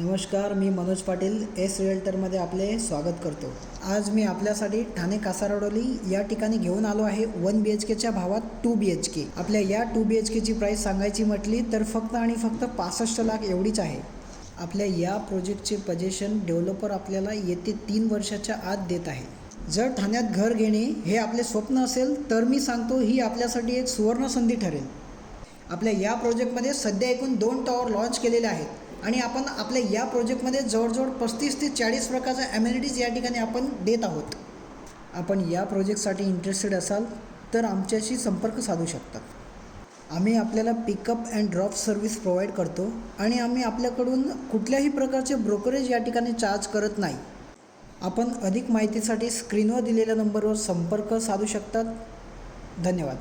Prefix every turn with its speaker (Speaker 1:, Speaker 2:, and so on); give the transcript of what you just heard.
Speaker 1: नमस्कार, मी मनोज पाटील एस रिअल्टरमध्ये आपले स्वागत करतो। आज मी आपल्यासाठी ठाणे कासारवडोली या ठिकाणी घेऊन आलो आहे 1 BHKच्या भावात 2 BHK। आपल्या या 2 BHKची प्राईस सांगायची म्हटली तर फक्त आणि फक्त 65 लाख एवढीच आहे। आपल्या या प्रोजेक्टचे पोझिशन डेव्हलपर आपल्याला येते 3 वर्षाच्या आत देत आहे। जर ठाण्यात घर घेणे हे आपले स्वप्न असेल तर मी सांगतो ही आपल्यासाठी एक सुवर्ण संधी ठरेल। आपल्या या प्रोजेक्टमध्ये सध्या एकूण 2 टॉवर लॉन्च केलेले आहेत आणि आपण आपल्या या प्रोजेक्टमध्ये जवळजवळ 35 ते 40 प्रकारच्या ॲमेनिटीज या ठिकाणी आपण देत आहोत। आपण या प्रोजेक्टसाठी इंटरेस्टेड असाल तर आमच्याशी संपर्क साधू शकतात। आम्ही आपल्याला pickup and drop service provide करतो आणि आम्ही आपल्याकडून कुठल्याही प्रकारचे ब्रोकरेज या ठिकाणी चार्ज करत नाही। आपण अधिक माहितीसाठी स्क्रीनवर दिलेल्या नंबरवर संपर्क साधू शकतात। धन्यवाद।